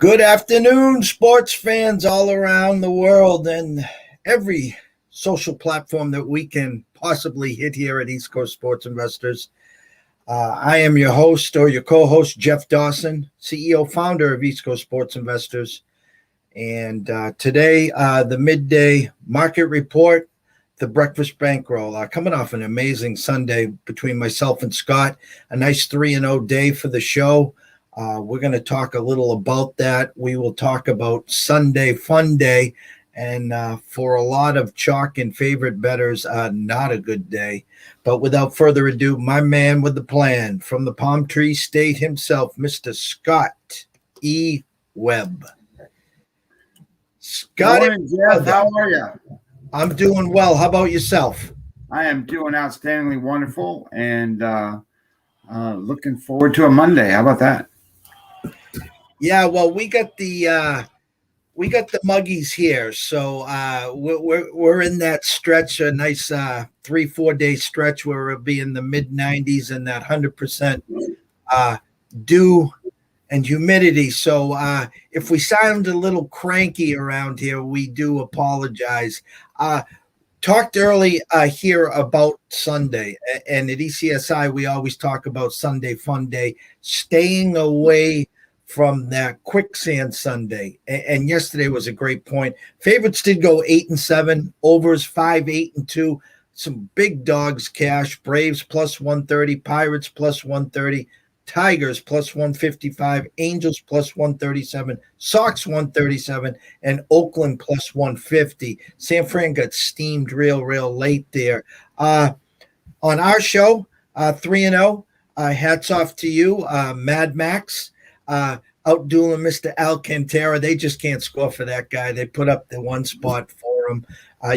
Good afternoon, sports fans all around the world and every social platform that we can possibly hit here at East Coast Sports Investors. I am your host or your co-host, Jeff Dawson, CEO, founder of East Coast Sports Investors. And today, the midday market report, the breakfast bankroll, coming off an amazing Sunday between myself and Scott, a nice 3-0 day for the show. We're going to talk a little about that. We will talk about Sunday Fun Day, and for a lot of chalk and favorite bettors, not a good day. But without further ado, my man with the plan from the Palm Tree State himself, Mr. Scott E. Webb. Scott, morning, Jeff. How are you? I'm doing well. How about yourself? I am doing outstandingly wonderful and looking forward to a Monday. How about that? Yeah, well, we got the muggies here, so we're in that stretch, a nice 3-4 day stretch where it'll be in the mid 90s and that 100% dew and humidity. So if we sound a little cranky around here, we do apologize. Talked early here about Sunday, and at ECSI we always talk about Sunday Fun Day, staying away from that quicksand Sunday. And yesterday was a great point. Favorites did go 8-7, overs 5, 8, and 2. Some big dogs cash. Braves plus 130, Pirates plus 130, Tigers plus 155, Angels plus 137, Sox 137, and Oakland plus 150. San Fran got steamed real late there. On our show, 3-0. Hats off to you, Mad Max. Outdueling Mr. Alcantara. They just can't score for that guy. They put up the one spot for him.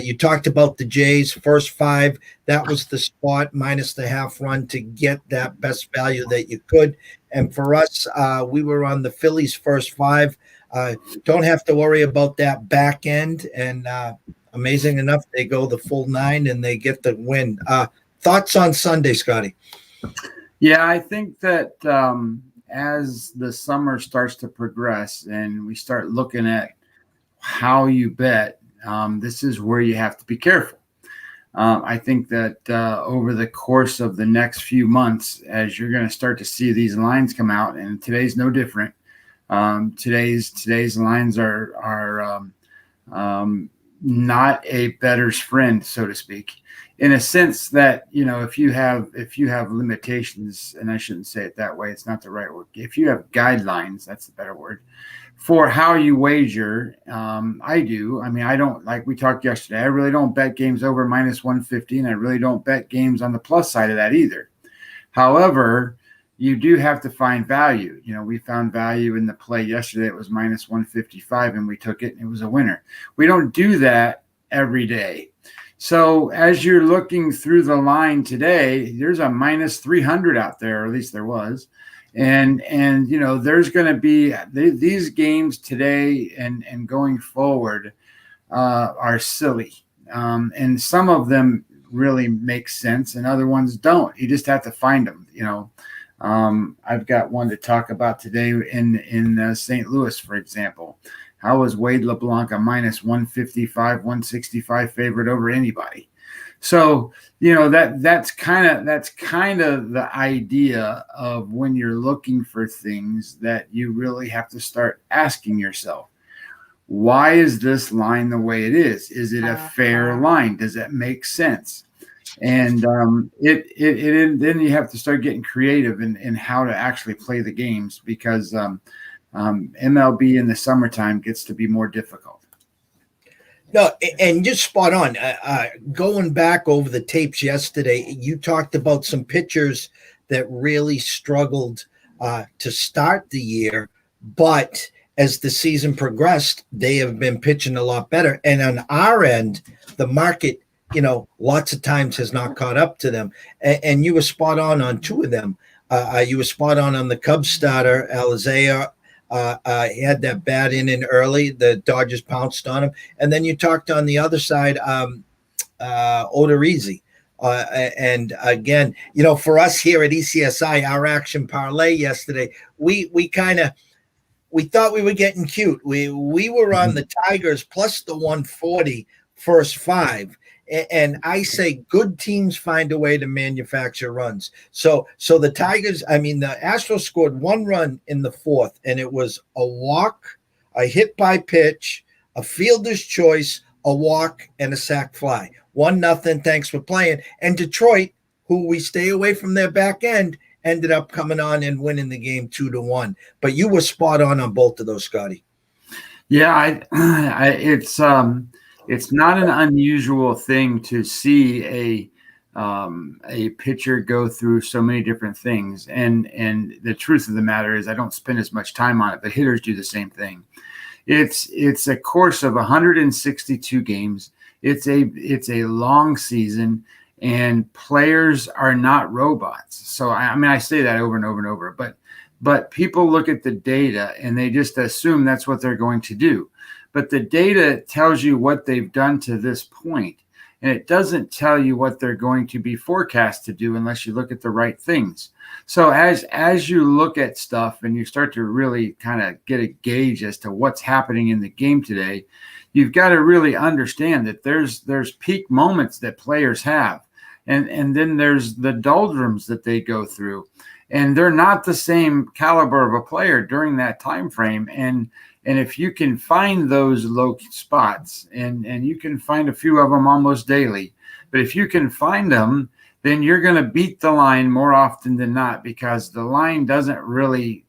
You talked about the Jays, first 5. That was the spot minus the half run to get that best value that you could. And for us, we were on the Phillies first 5. Don't have to worry about that back end. And amazing enough, they go the full 9 and they get the win. Thoughts on Sunday, Scotty? Yeah, I think that as the summer starts to progress and we start looking at how you bet, this is where you have to be careful. I think that over the course of the next few months, as you're going to start to see these lines come out, and today's no different. Today's lines are not a bettor's friend, so to speak, in a sense that, if you have limitations, and I shouldn't say it that way, it's not the right word. If you have guidelines, that's the better word, for how you wager. I do. I mean, I don't, like we talked yesterday, I really don't bet games over minus 150, and I really don't bet games on the plus side of that either. However, you do have to find value. We found value in the play yesterday. It was minus 155, and we took it, and it was a winner. We don't do that every day. So as you're looking through the line today, there's a minus 300 out there, or at least there was. And there's going to be these games today and going forward are silly. And some of them really make sense and other ones don't. You just have to find them, I've got one to talk about today in St. Louis, for example. How was Wade LeBlanc a minus 155, 165 favorite over anybody? So, that's kind of the idea of when you're looking for things that you really have to start asking yourself, why is this line the way it is? Is it a fair line? Does that make sense? And then you have to start getting creative in how to actually play the games, because MLB in the summertime gets to be more difficult. No, and just spot on. Going back over the tapes yesterday, you talked about some pitchers that really struggled to start the year, but as the season progressed, they have been pitching a lot better. And on our end, the market, lots of times has not caught up to them. And you were spot on 2 of them. You were spot on the Cubs starter, Alizea. He had that bat in early. The Dodgers pounced on him. And then you talked on the other side, Odorizzi. And again, for us here at ECSI, our action parlay yesterday, we we thought we were getting cute. We were on the Tigers plus the 140 first five. And I say good teams find a way to manufacture runs. So the Tigers, I mean, the Astros scored one run in the fourth, and it was a walk, a hit by pitch, a fielder's choice, a walk, and a sac fly. 1-0. Thanks for playing. And Detroit, who we stay away from their back end, ended up coming on and winning the game 2-1. But you were spot on both of those, Scotty. Yeah, it's not an unusual thing to see a pitcher go through so many different things. And the truth of the matter is I don't spend as much time on it, but hitters do the same thing. It's a course of 162 games. It's a long season, and players are not robots. So I mean, I say that over and over and over, but people look at the data and they just assume that's what they're going to do. But the data tells you what they've done to this point, and it doesn't tell you what they're going to be forecast to do unless you look at the right things. So as you look at stuff and you start to really kind of get a gauge as to what's happening in the game today, you've got to really understand that there's peak moments that players have, and then there's the doldrums that they go through, and they're not the same caliber of a player during that time frame. And if you can find those low spots, and you can find a few of them almost daily, but if you can find them, then you're going to beat the line more often than not, because the line doesn't really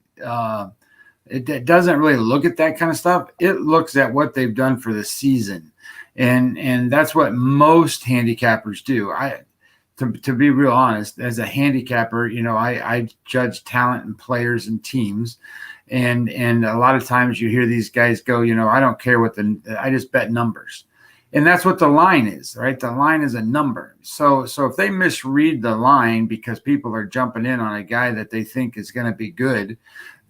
it doesn't really look at that kind of stuff. It looks at what they've done for the season, and that's what most handicappers do. To be real honest, as a handicapper, I judge talent and players and teams. And a lot of times you hear these guys go, I don't care I just bet numbers. And that's what the line is, right? The line is a number. So if they misread the line because people are jumping in on a guy that they think is going to be good,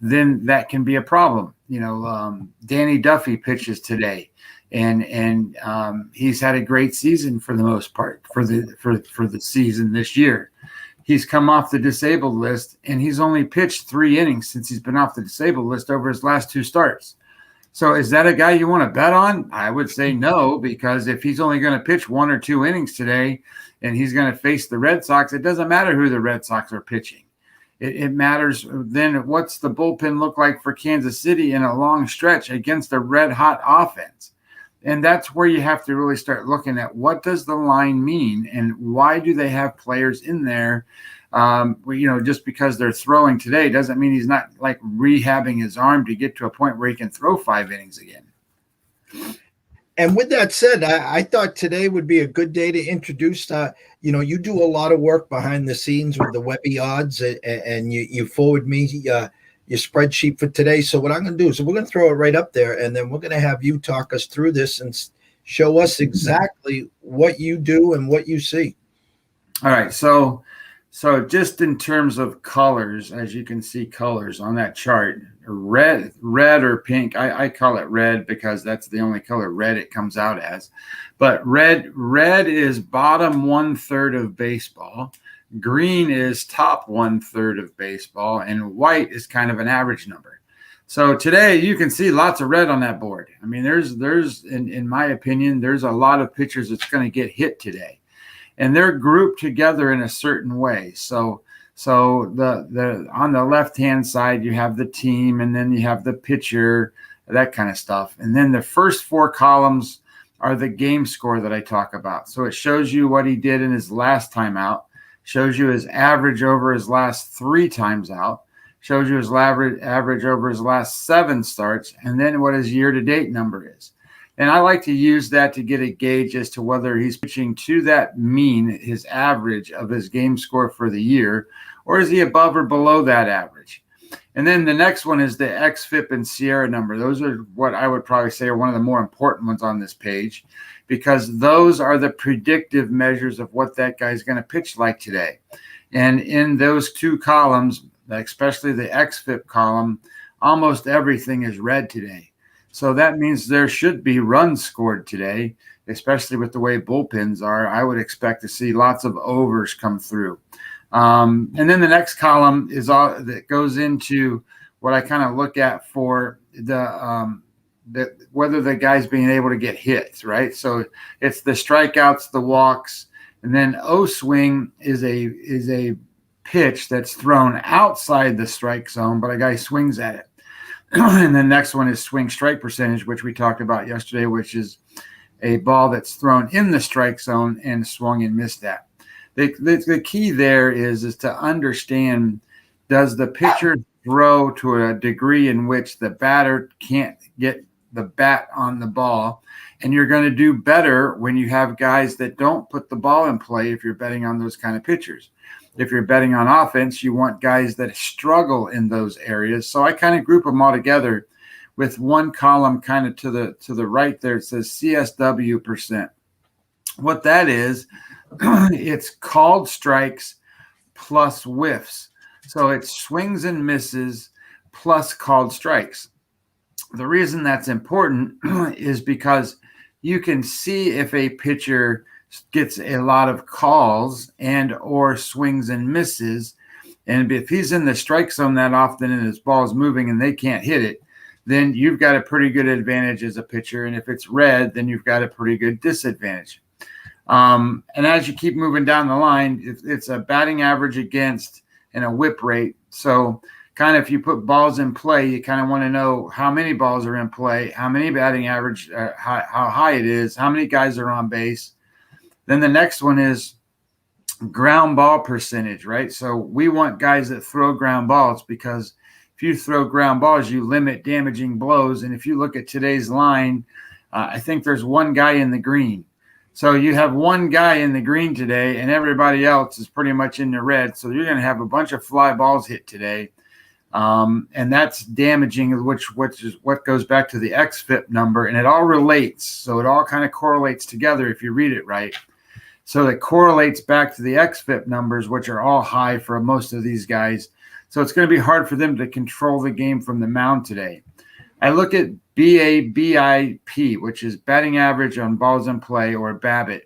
then that can be a problem. Danny Duffy pitches today, and he's had a great season for the most part for the season this year. He's come off the disabled list, and he's only pitched 3 innings since he's been off the disabled list over his last 2 starts. So is that a guy you want to bet on? I would say no, because if he's only going to pitch 1 or 2 innings today and he's going to face the Red Sox, it doesn't matter who the Red Sox are pitching. It matters then what's the bullpen look like for Kansas City in a long stretch against a red-hot offense. And that's where you have to really start looking at what does the line mean, and why do they have players in there? Just because they're throwing today doesn't mean he's not like rehabbing his arm to get to a point where he can throw 5 innings again. And with that said, I thought today would be a good day to introduce, you do a lot of work behind the scenes with the Webby odds, and you forward me your spreadsheet for today. So what I'm going to do is we're going to throw it right up there, and then we're going to have you talk us through this and show us exactly what you do and what you see. All right. So just in terms of colors, as you can see colors on that chart, red or pink, I call it red because that's the only color red it comes out as. But red is bottom 1/3 of baseball. Green is top 1/3 of baseball, and white is kind of an average number. So today you can see lots of red on that board. I mean, there's in my opinion, there's a lot of pitchers that's going to get hit today, and they're grouped together in a certain way. So the on the left-hand side, you have the team, and then you have the pitcher, that kind of stuff. And then the first 4 columns are the game score that I talk about. So it shows you what he did in his last time out, shows you his average over his last 3 times out, shows you his average over his last 7 starts, and then what his year-to-date number is. And I like to use that to get a gauge as to whether he's pitching to that mean, his average of his game score for the year, or is he above or below that average? And then the next one is the XFIP and Sierra number. Those are what I would probably say are one of the more important ones on this page, because those are the predictive measures of what that guy's going to pitch like today. And in those 2 columns, especially the XFIP column, almost everything is red today. So that means there should be runs scored today, especially with the way bullpens are. I would expect to see lots of overs come through. And then the next column is all that goes into what I kind of look at for whether the guy's being able to get hits, right? So it's the strikeouts, the walks, and then O swing is a pitch that's thrown outside the strike zone, but a guy swings at it. And the next one is swing strike percentage, which we talked about yesterday, which is a ball that's thrown in the strike zone and swung and missed at. The key there is to understand, does the pitcher throw to a degree in which the batter can't get the bat on the ball? And you're going to do better when you have guys that don't put the ball in play if you're betting on those kind of pitchers. If you're betting on offense, you want guys that struggle in those areas. So I kind of group them all together with one column kind of to the right there. It says CSW percent. What that is, it's called strikes plus whiffs. So it's swings and misses plus called strikes. The reason that's important is because you can see if a pitcher gets a lot of calls and or swings and misses. And if he's in the strike zone that often and his ball is moving and they can't hit it, then you've got a pretty good advantage as a pitcher. And if it's red, then you've got a pretty good disadvantage. And as you keep moving down the line, it's a batting average against and a whip rate. So kind of if you put balls in play, you kind of want to know how many balls are in play, how many batting average, how high it is, how many guys are on base. Then the next one is ground ball percentage, right? So we want guys that throw ground balls, because if you throw ground balls, you limit damaging blows. And if you look at today's line, I think there's one guy in the green. So you have one guy in the green today and everybody else is pretty much in the red. So you're going to have a bunch of fly balls hit today. And that's damaging, which is what goes back to the XFIP number. And it all relates. So it all kind of correlates together if you read it right. So it correlates back to the XFIP numbers, which are all high for most of these guys. So it's going to be hard for them to control the game from the mound today. I look at BABIP, which is batting average on balls in play, or BABIP.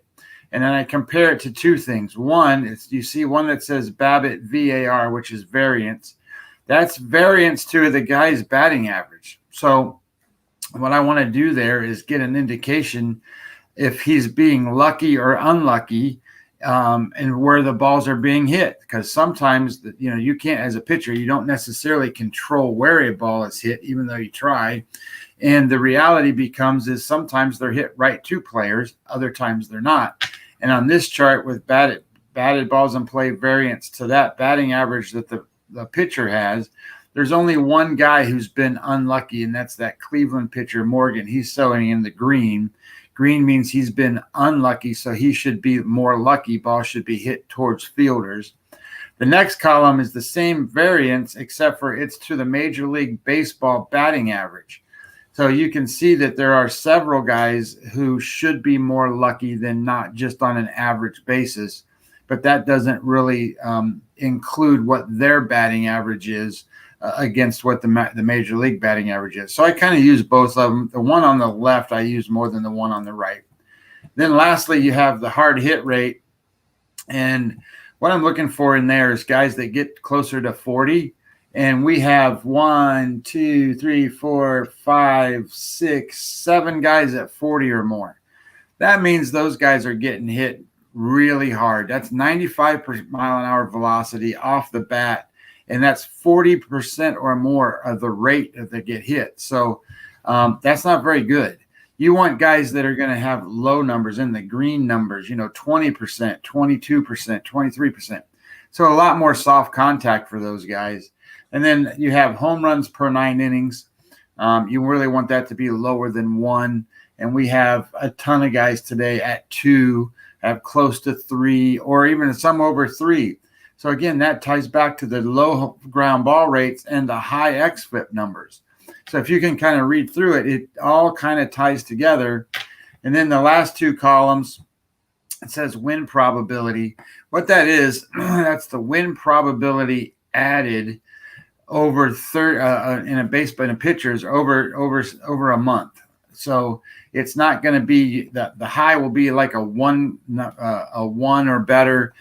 And then I compare it to two things. One is, you see one that says BABIP VAR, which is variance. That's variance to the guy's batting average. So what I want to do there is get an indication if he's being lucky or unlucky, and where the balls are being hit. Because sometimes, you can't, as a pitcher, you don't necessarily control where a ball is hit, even though you try. And the reality becomes is sometimes they're hit right to players, other times they're not. And on this chart with batted balls in play variance to that batting average that the pitcher has, there's only one guy who's been unlucky, and that's that Cleveland pitcher, Morgan. He's showing in the green. Green means he's been unlucky, so he should be more lucky. Ball should be hit towards fielders. The next column is the same variance, except for it's to the Major League Baseball batting average. So you can see that there are several guys who should be more lucky than not, just on an average basis. But that doesn't really include what their batting average is against what the Major League batting average is. So I kind of use both of them. The one on the left I use more than the one on the right. Then lastly, you have the hard hit rate. And what I'm looking for in there is guys that get closer to 40. And we have 1, 2, 3, 4, 5, 6, 7 guys at 40 or more. That means those guys are getting hit really hard. That's 95 mile an hour velocity off the bat. And that's 40% or more of the rate that they get hit. So that's not very good. You want guys that are going to have low numbers, in the green numbers, 20%, 22%, 23%. So a lot more soft contact for those guys. And then you have home runs per 9 innings. You really want that to be lower than 1. And we have a ton of guys today at 2, have close to 3, or even some over 3. So again, that ties back to the low ground ball rates and the high XFIP numbers. So if you can kind of read through it, it all kind of ties together. And then the last two columns, it says win probability. What that is, that's the win probability added over in a pitcher's over a month. So it's not going to be the high will be like a 1 or better.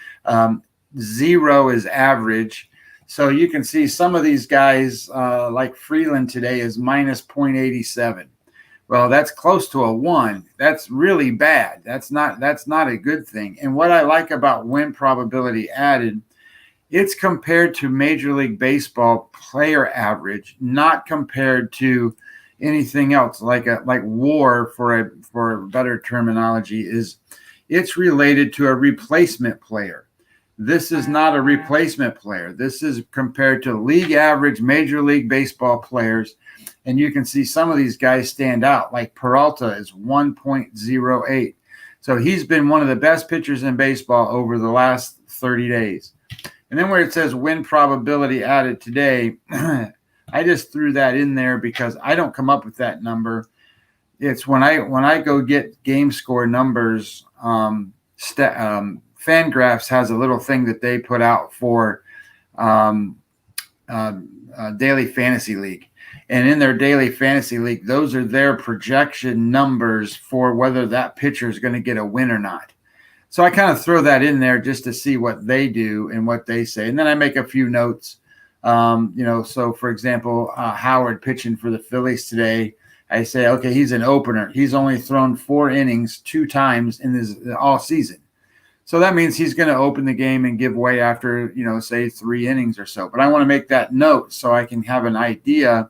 0 is average. So you can see some of these guys, like Freeland today, is minus 0.87. Well, that's close to a 1. That's really bad. That's not a good thing. And what I like about win probability added, it's compared to Major League Baseball player average, not compared to anything else. Like WAR, for a better terminology, is it's related to a replacement player. This is not a replacement player. This is compared to league average Major League Baseball players. And you can see some of these guys stand out. Like Peralta is 1.08. So he's been one of the best pitchers in baseball over the last 30 days. And then where it says win probability added today, I just threw that in there because I don't come up with that number. It's when I go get game score numbers, Fangraphs has a little thing that they put out for Daily Fantasy League. And in their Daily Fantasy League, those are their projection numbers for whether that pitcher is going to get a win or not. So I kind of throw that in there just to see what they do and what they say. And then I make a few notes. So for example, Howard pitching for the Phillies today, I say, okay, he's an opener. He's only thrown 4 innings 2 times in this all season. So that means he's going to open the game and give way after, say 3 innings or so. But I want to make that note so I can have an idea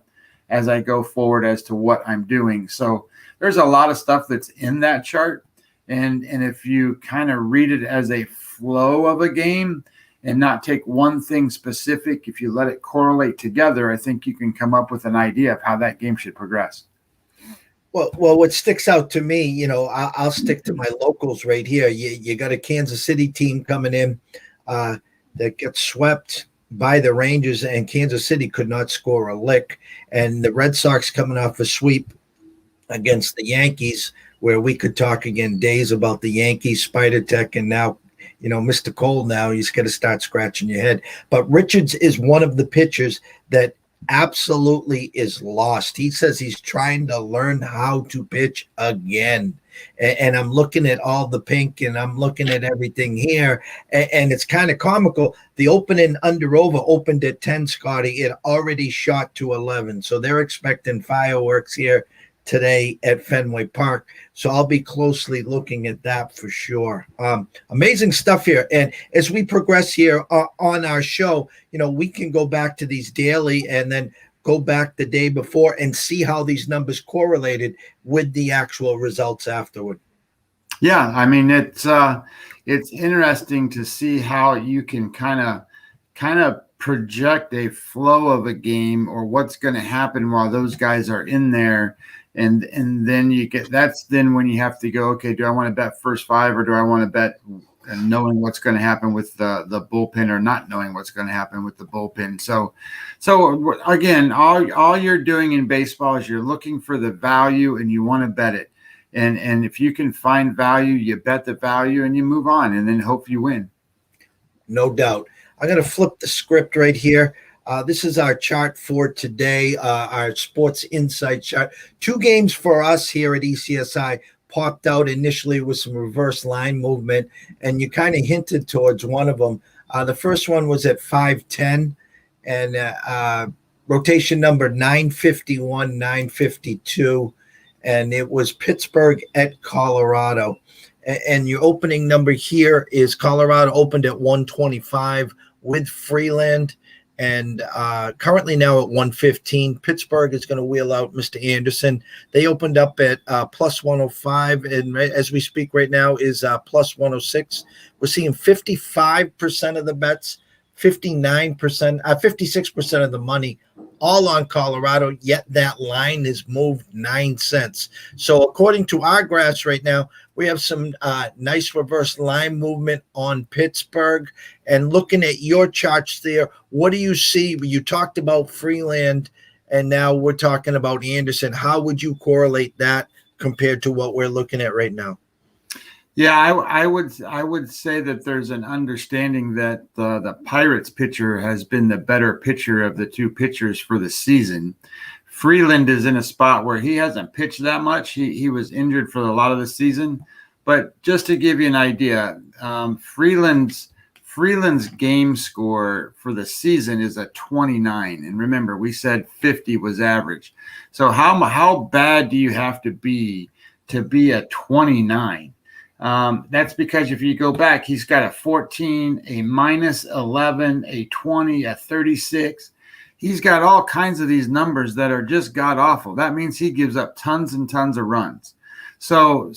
as I go forward as to what I'm doing. So there's a lot of stuff that's in that chart. And if you kind of read it as a flow of a game and not take one thing specific, if you let it correlate together, I think you can come up with an idea of how that game should progress. Well, what sticks out to me, I'll stick to my locals right here. You got a Kansas City team coming in that gets swept by the Rangers, and Kansas City could not score a lick. And the Red Sox coming off a sweep against the Yankees, where we could talk again days about the Yankees, Spider Tech, and now, Mr. Cole now, he's got to start scratching your head. But Richards is one of the pitchers that absolutely is lost. He says he's trying to learn how to pitch again. And I'm looking at all the pink and I'm looking at everything here. And it's kind of comical. The opening over opened at 10, Scotty. It already shot to 11. So they're expecting fireworks here today at Fenway Park. So I'll be closely looking at that for sure. Amazing stuff here. And as we progress here on our show, we can go back to these daily and then go back the day before and see how these numbers correlated with the actual results afterward. Yeah, I mean, it's interesting to see how you can kind of project a flow of a game or what's going to happen while those guys are in there. And then that's when you have to go, okay, do I want to bet first 5 or do I want to bet knowing what's going to happen with the bullpen or not knowing what's going to happen with the bullpen? So again, all you're doing in baseball is you're looking for the value and you want to bet it. And if you can find value, you bet the value and you move on and then hope you win. No doubt. I'm going to flip the script right here. This is our chart for today, our Sports Insight chart. 2 games for us here at ECSI popped out initially with some reverse line movement, and you kind of hinted towards one of them. The first one was at 5:10, and rotation number 951, 952, and it was Pittsburgh at Colorado. And your opening number here is Colorado opened at 125 with Freeland. And currently now at 115, Pittsburgh is going to wheel out Mr. Anderson. They opened up at plus 105, and as we speak right now is plus 106. We're seeing 55% of the bets, 56% of the money, all on Colorado, yet that line is moved 9 cents. So according to our graphs right now, we have some nice reverse line movement on Pittsburgh. And looking at your charts there, what do you see? You talked about Freeland, and now we're talking about Anderson. How would you correlate that compared to what we're looking at right now? Yeah, I would say that there's an understanding that the Pirates pitcher has been the better pitcher of the 2 pitchers for the season. Freeland is in a spot where he hasn't pitched that much. He was injured for a lot of the season. But just to give you an idea, Freeland's Freeland's game score for the season is a 29. And remember, we said 50 was average. So how bad do you have to be a 29? That's because if you go back, he's got a 14, a minus 11, a 20, a 36. He's got all kinds of these numbers that are just god awful. That means he gives up tons and tons of runs. So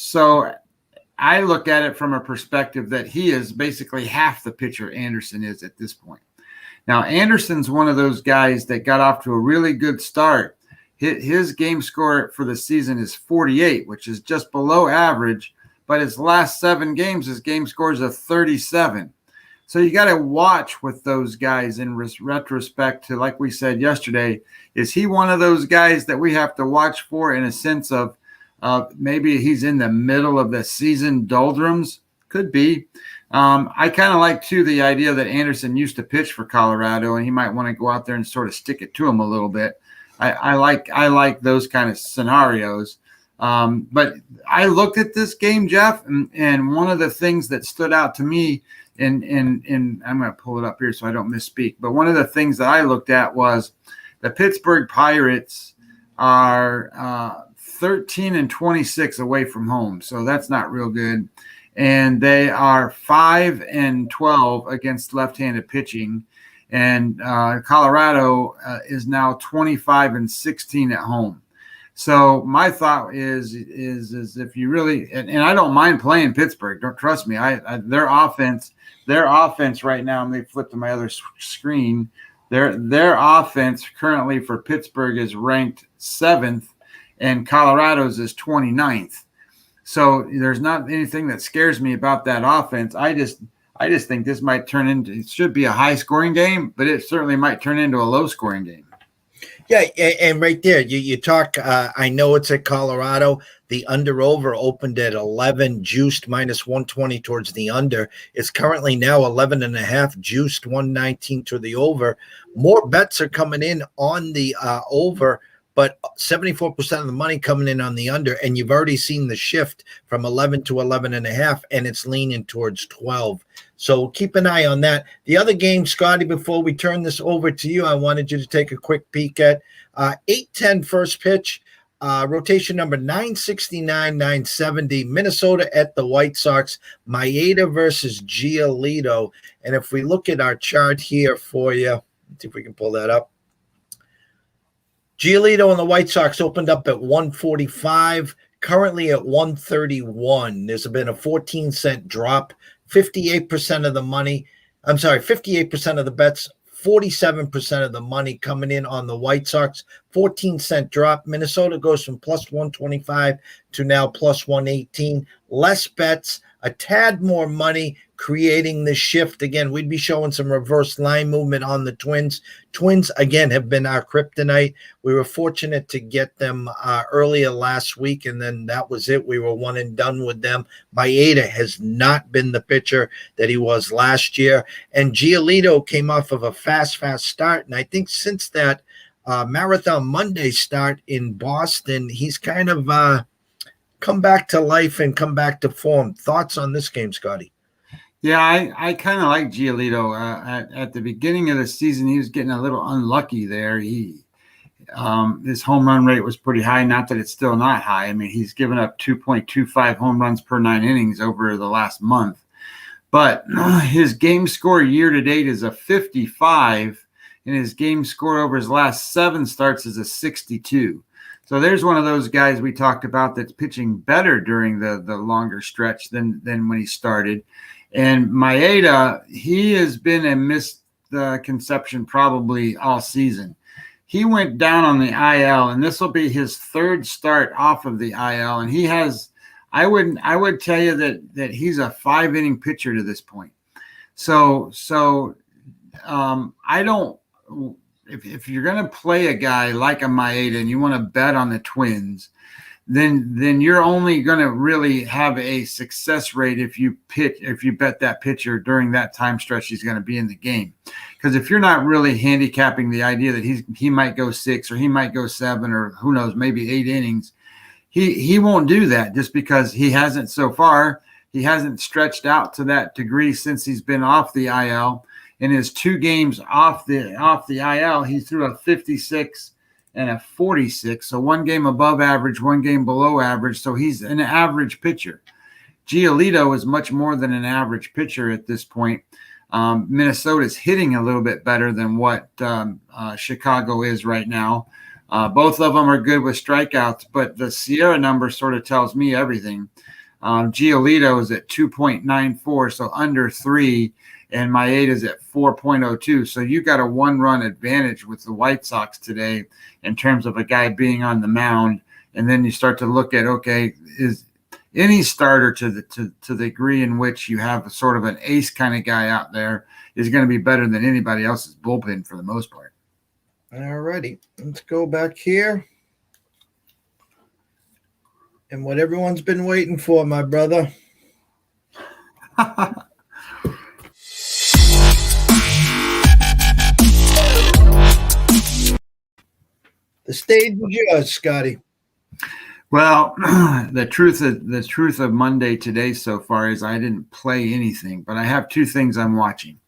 I look at it from a perspective that he is basically half the pitcher Anderson is at this point. Now, Anderson's one of those guys that got off to a really good start. His game score for the season is 48, which is just below average, but his last 7 games, his game score is a 37. So you got to watch with those guys in retrospect to, like we said yesterday, is he one of those guys that we have to watch for in a sense of maybe he's in the middle of the season doldrums? Could be. I kind of like, too, the idea that Anderson used to pitch for Colorado, and he might want to go out there and sort of stick it to him a little bit. I like those kind of scenarios. But I looked at this game, Jeff, and one of the things that stood out to me, and I'm going to pull it up here so I don't misspeak, but one of the things that I looked at was the Pittsburgh Pirates are 13 and 26 away from home, so that's not real good. And they are 5 and 12 against left-handed pitching. And Colorado is now 25 and 16 at home. So my thought is if you really, and I don't mind playing Pittsburgh. Don't trust me. Their offense right now. Let me flip to my other screen. Their offense currently for Pittsburgh is ranked 7th, and Colorado's is 29th. So there's not anything that scares me about that offense. I just think this might turn into, it should be a high scoring game, but it certainly might turn into a low scoring game. Yeah, and right there, you talk, I know it's at Colorado. The under-over opened at 11, juiced minus 120 towards the under. It's currently now 11.5, juiced 119 to the over. More bets are coming in on the over, but 74% of the money coming in on the under, and you've already seen the shift from 11 to 11.5, and it's leaning towards 12. So keep an eye on that. The other game, Scotty, before we turn this over to you, I wanted you to take a quick peek at 8:10 first pitch, rotation number 969, 970, Minnesota at the White Sox, Maeda versus Giolito. And if we look at our chart here for you, let's see if we can pull that up. Giolito and the White Sox opened up at 145, currently at 131. There's been a 14-cent drop, 58% of the money. 58% of the bets, 47% of the money coming in on the White Sox. 14-cent drop. Minnesota goes from plus 125 to now plus 118. Less bets, a tad more money, creating the shift. Again, we'd be showing some reverse line movement on the Twins. Twins, again, have been our kryptonite. We were fortunate to get them earlier last week, and then that was it. We were one and done with them. Maeda has not been the pitcher that he was last year. And Giolito came off of a fast start. And I think since that Marathon Monday start in Boston, he's kind of come back to life and come back to form. Thoughts on this game, Scotty? Yeah, I kind of like Giolito. At the beginning of the season, he was getting a little unlucky there. His home run rate was pretty high. Not that it's still not high. I mean, he's given up 2.25 home runs per 9 innings over the last month. But his game score year to date is a 55, and his game score over his last 7 starts is a 62. So there's one of those guys we talked about that's pitching better during the longer stretch than when he started. And Maeda, he has been a misconception probably all season. He went down on the IL, and this will be his 3rd start off of the IL. And he has, I would tell you that he's a 5-inning pitcher to this point. So I don't. If you're going to play a guy like a Maeda and you want to bet on the Twins, then you're only going to really have a success rate if you bet that pitcher during that time stretch he's going to be in the game. Because if you're not really handicapping the idea that he might go 6 or he might go 7 or who knows, maybe 8 innings, he won't do that just because he hasn't so far. He hasn't stretched out to that degree since he's been off the IL. In his 2 games off the IL, he threw a 56 and a 46. So 1 game above average, 1 game below average. So he's an average pitcher. Giolito is much more than an average pitcher at this point. Minnesota's hitting a little bit better than what Chicago is right now. Both of them are good with strikeouts, but the Sierra number sort of tells me everything. Giolito is at 2.94, so under 3, and Maeda is at 4.02. So you got a 1-run advantage with the White Sox today in terms of a guy being on the mound. And then you start to look at, okay, is any starter to the degree in which you have a sort of an ace kind of guy out there is going to be better than anybody else's bullpen for the most part. All righty. Let's go back here. And what everyone's been waiting for, my brother. The stage is yours, Scotty. Well, the truth of Monday today so far is I didn't play anything, but I have 2 things I'm watching.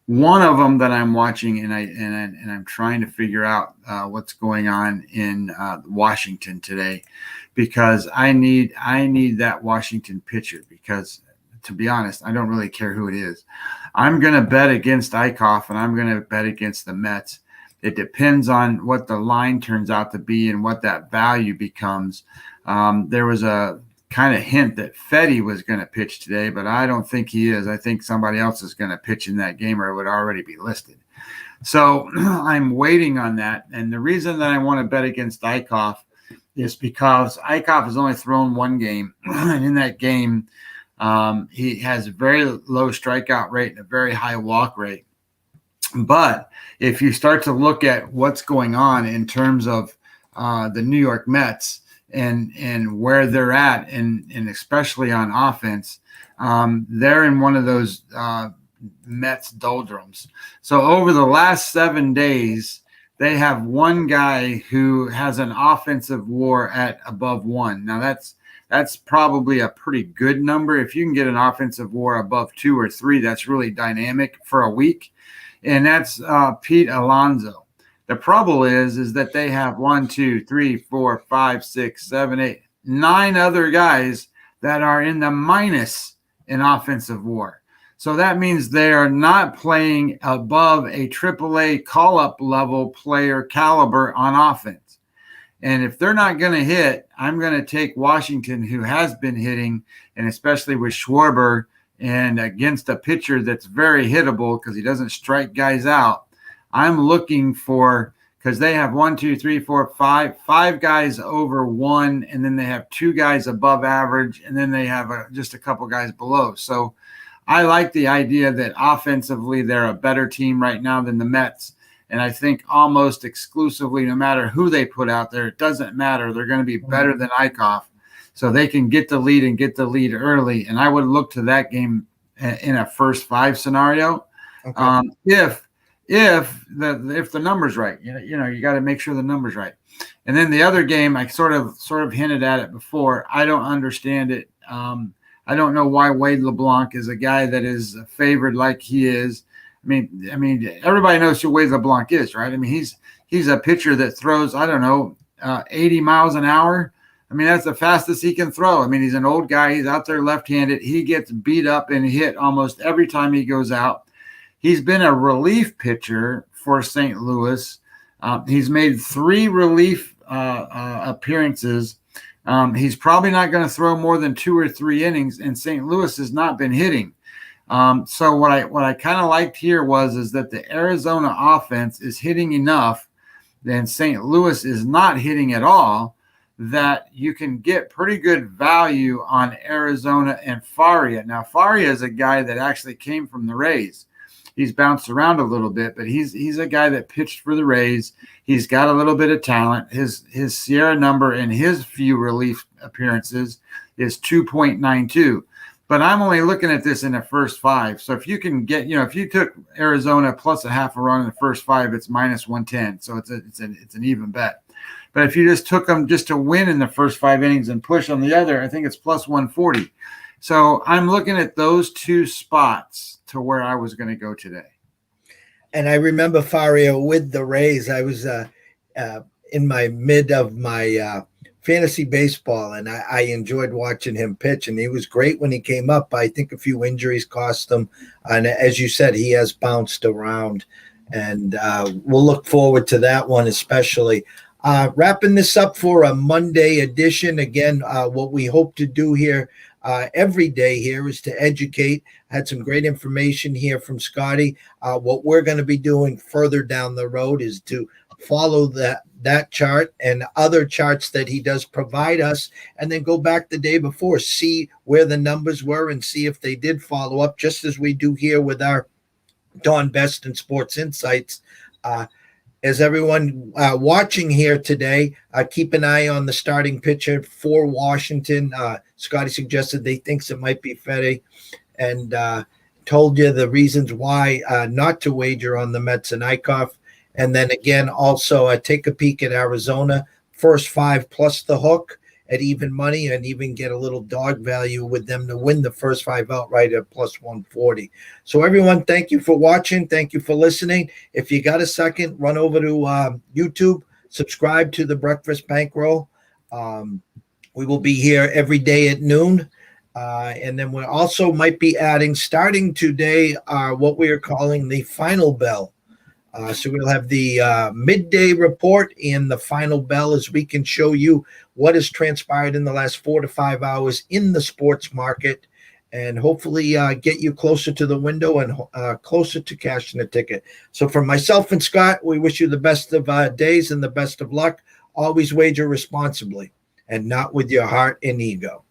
One of them that I'm watching, and I'm trying to figure out what's going on in Washington today, because I need that Washington pitcher. Because to be honest, I don't really care who it is. I'm going to bet against Eichhoff, and I'm going to bet against the Mets. It depends on what the line turns out to be and what that value becomes. There was a kind of hint that Fetty was going to pitch today, but I don't think he is. I think somebody else is going to pitch in that game, or it would already be listed. So I'm waiting on that. And the reason that I want to bet against Eichhoff is because Eichhoff has only thrown 1 game. And in that game, he has a very low strikeout rate and a very high walk rate. But if you start to look at what's going on in terms of the New York Mets and where they're at, and especially on offense, they're in one of those Mets doldrums. So over the last 7 days, they have 1 guy who has an offensive WAR at above 1. Now that's probably a pretty good number. If you can get an offensive WAR above 2 or 3, that's really dynamic for a week. And that's Pete Alonso. The trouble is that they have 1, 2, 3, 4, 5, 6, 7, 8, 9 other guys that are in the minus in offensive WAR. So that means they are not playing above a AAA call-up level player caliber on offense. And if they're not going to hit, I'm going to take Washington, who has been hitting, and especially with Schwarber, and against a pitcher that's very hittable because he doesn't strike guys out. I'm looking for, because they have 1, 2, 3, 4, 5 guys over 1, and then they have 2 guys above average, and then they have just a couple guys below. So I like the idea that offensively they're a better team right now than the Mets. And I think almost exclusively, no matter who they put out there, it doesn't matter. They're going to be better than Eichhoff. So they can get the lead and get the lead early. And I would look to that game in a first 5 scenario. Okay. If the number's right, you got to make sure the number's right. And then the other game, I sort of hinted at it before. I don't understand it. I don't know why Wade LeBlanc is a guy that is favored like he is. I mean, everybody knows who Wade LeBlanc is, right? I mean, he's a pitcher that throws, 80 miles an hour. I mean, that's the fastest he can throw. I mean, he's an old guy. He's out there left-handed. He gets beat up and hit almost every time he goes out. He's been a relief pitcher for St. Louis. He's made 3 relief appearances. He's probably not going to throw more than 2 or 3 innings, and St. Louis has not been hitting. So what I kind of liked here is that the Arizona offense is hitting enough, and St. Louis is not hitting at all, that you can get pretty good value on Arizona and Faria. Now, Faria is a guy that actually came from the Rays. He's bounced around a little bit, but he's a guy that pitched for the Rays. He's got a little bit of talent. His Sierra number in his few relief appearances is 2.92. But I'm only looking at this in the first 5. So if you can get, if you took Arizona plus a half a run in the first 5, it's minus 110. So it's an even bet. But if you just took them just to win in the first 5 innings and push on the other, I think it's plus 140. So I'm looking at those two spots to where I was going to go today. And I remember Fario with the Rays. I was in my mid of my fantasy baseball, and I enjoyed watching him pitch. And he was great when he came up. I think a few injuries cost him, and as you said, he has bounced around. And we'll look forward to that one, especially. Wrapping this up for a Monday edition. Again, what we hope to do here every day here is to educate. Had some great information here from Scotty. What we're going to be doing further down the road is to follow that chart and other charts that he does provide us, and then go back the day before, see where the numbers were, and see if they did follow up, just as we do here with our Don Best and Sports Insights. As everyone watching here today, keep an eye on the starting pitcher for Washington. Scotty suggested they thinks it might be Fede, and told you the reasons why not to wager on the Mets and Eichhoff. And then again, also take a peek at Arizona, first 5 plus the hook at even money, and even get a little dog value with them to win the first 5 outright at plus 140. So everyone, thank you for watching. Thank you for listening. If you got a second, run over to YouTube, subscribe to the Breakfast Bankroll. We will be here every day at noon. And then we also might be adding, starting today, what we are calling the final bell. So we'll have the midday report and the final bell, as we can show you what has transpired in the last 4 to 5 hours in the sports market, and hopefully get you closer to the window and closer to cashing a ticket. So for myself and Scott, we wish you the best of days and the best of luck. Always wager responsibly and not with your heart and ego.